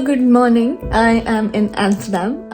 Good morning. I am in Amsterdam.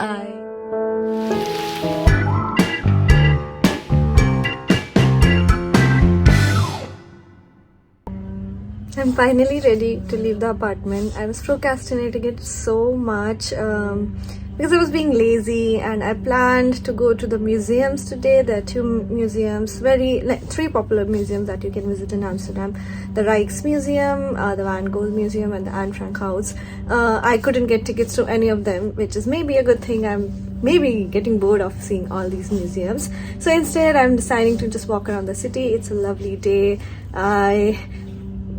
I'm finally ready to leave the apartment. I was procrastinating it so much because I was being lazy, and I planned to go to the museums today. There are two museums, three popular museums that you can visit in Amsterdam: the Rijksmuseum, the Van Gogh Museum, and the Anne Frank House. I couldn't get tickets to any of them, which is maybe a good thing. I'm maybe getting bored of seeing all these museums. So instead, I'm deciding to just walk around the city. It's a lovely day. I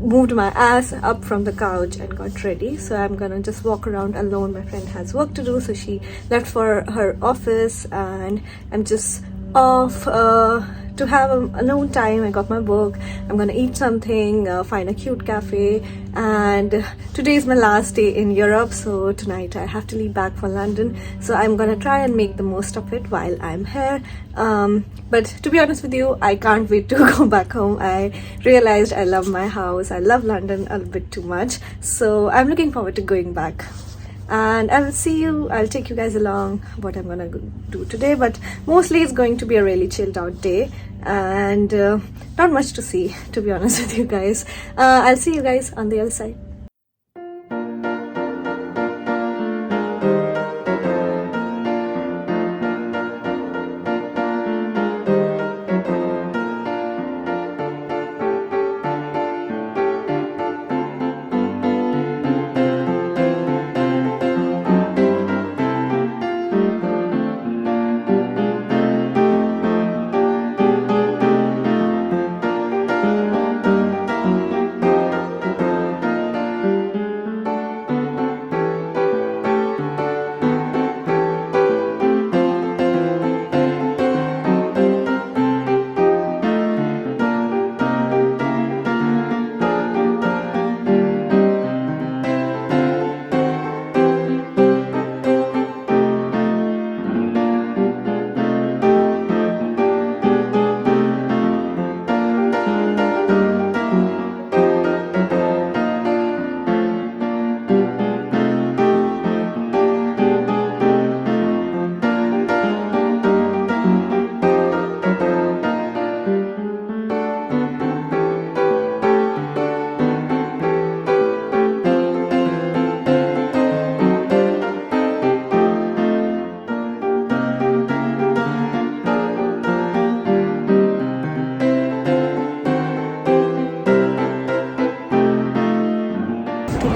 moved my ass up from the couch and got ready, so I'm gonna just walk around alone. My friend has work to do, so she left for her office, and I'm just off to have a alone time. I got my book. I'm gonna eat something, find a cute cafe, and today is my last day in Europe, so tonight I have to leave back for London, so I'm gonna try and make the most of it while I'm here. But to be honest with you, I can't wait to go back home. I realized I love my house. I love London a bit too much, so I'm looking forward to going back. And I'll take you guys along what I'm gonna do today, but mostly it's going to be a really chilled out day, and not much to see, to be honest with you guys. I'll see you guys on the other side.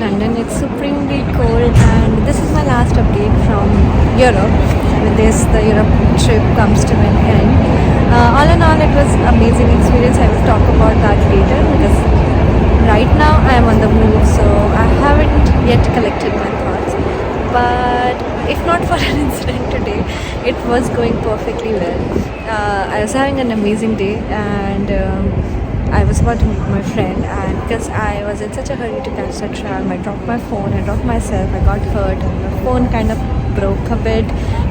London. It's supremely cold, and this is my last update from Europe. With this, the Europe trip comes to an end. All in all, it was amazing experience. I will talk about that later, because right now I am on the move, so I haven't yet collected my thoughts. But if not for an incident today, it was going perfectly well. I was having an amazing day, and I was about to meet my friend, and because I was in such a hurry to catch the tram, I dropped my phone, I dropped myself, I got hurt, and my phone kind of broke a bit,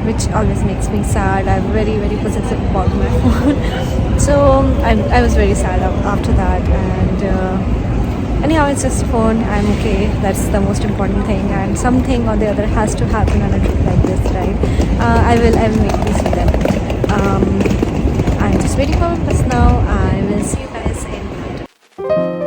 which always makes me sad. I'm very, very possessive about my phone. So I was very sad after that, and anyhow, it's just a phone. I'm okay. That's the most important thing, and something or the other has to happen on a trip like this, right? I will make you see them. I'm just waiting for my bus now. I will see you guys in London.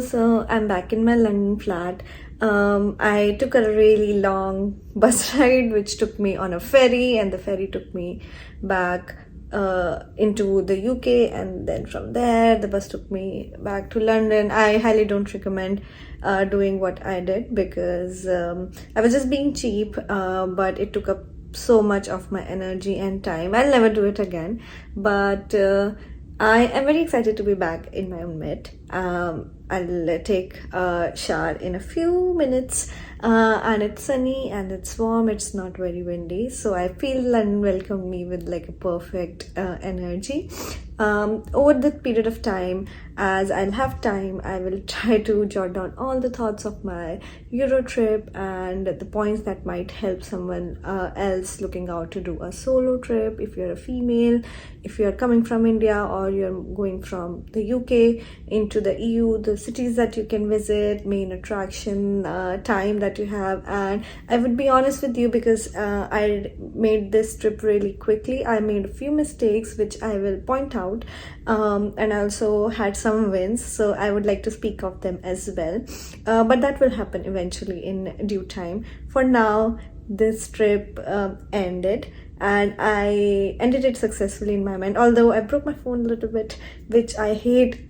So I'm back in my London flat. I took a really long bus ride, which took me on a ferry, and the ferry took me back into the UK, and then from there the bus took me back to London. I highly don't recommend doing what I did, because I was just being cheap, but it took up so much of my energy and time. I'll never do it again, but I am very excited to be back in my own bed. I'll take a shower in a few minutes, and it's sunny and it's warm, it's not very windy, so I feel London welcomed me with like a perfect energy. Over the period of time, as I'll have time, I will try to jot down all the thoughts of my Euro trip and the points that might help someone else looking out to do a solo trip. If you're a female, if you're coming from India, or you're going from the UK into the EU, the cities that you can visit, main attraction, time that you have. And I would be honest with you, because I made this trip really quickly. I made a few mistakes which I will point out, and I also had some wins, so I would like to speak of them as well, but that will happen eventually in due time. For now, this trip ended, and I ended it successfully in my mind, although I broke my phone a little bit, which I hate.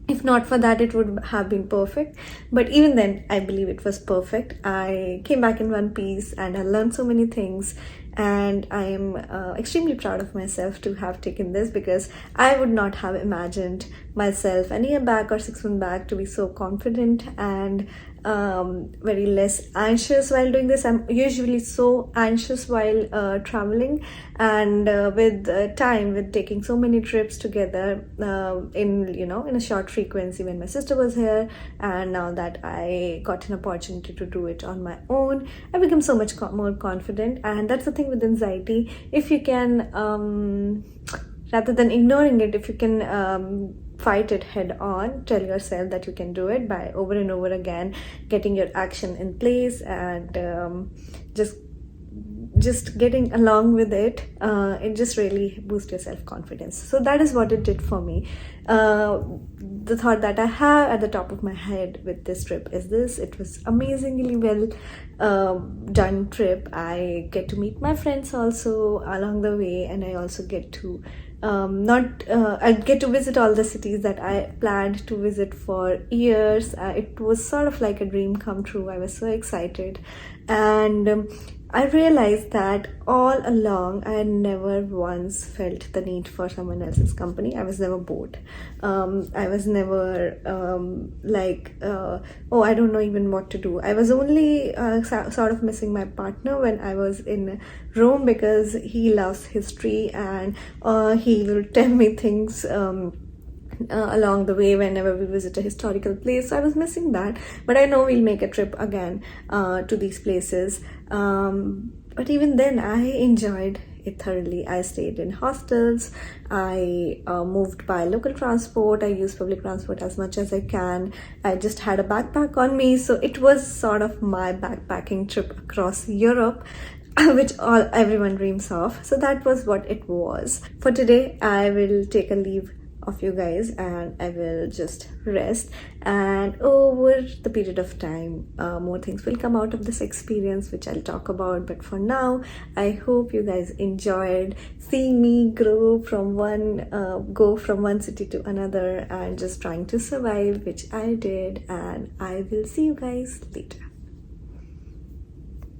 If not for that, it would have been perfect. But even then, I believe it was perfect. I came back in one piece and I learned so many things. And I am extremely proud of myself to have taken this, because I would not have imagined myself a year back or 6 months back to be so confident and very less anxious while doing this. I'm usually so anxious while traveling, and with time, with taking so many trips together in a short frequency, when my sister was here, and now that I got an opportunity to do it on my own, I become so much more confident. And that's the thing with anxiety. If you can, rather than ignoring it, if you can fight it head on, tell yourself that you can do it by over and over again getting your action in place, and just getting along with it, it just really boosts your self-confidence. So that is what it did for me. The thought that I have at the top of my head with this trip is this: it was amazingly well done trip. I get to meet my friends also along the way, and I also get to I get to visit all the cities that I planned to visit for years. It was sort of like a dream come true. I was so excited, and I realized that all along I had never once felt the need for someone else's company. I was never bored. I was never oh, I don't know even what to do. I was only sort of missing my partner when I was in Rome, because he loves history, and he will tell me things along the way whenever we visit a historical place. So I was missing that, but I know we'll make a trip again to these places. But even then, I enjoyed it thoroughly. I stayed in hostels, I moved by local transport, I used public transport as much as I can. I just had a backpack on me, so it was sort of my backpacking trip across Europe, which everyone dreams of. So that was what it was. For today, I will take a leave of you guys, and I will just rest, and over the period of time more things will come out of this experience, which I'll talk about. But for now, I hope you guys enjoyed seeing me go from one city to another and just trying to survive, which I did, and I will see you guys later.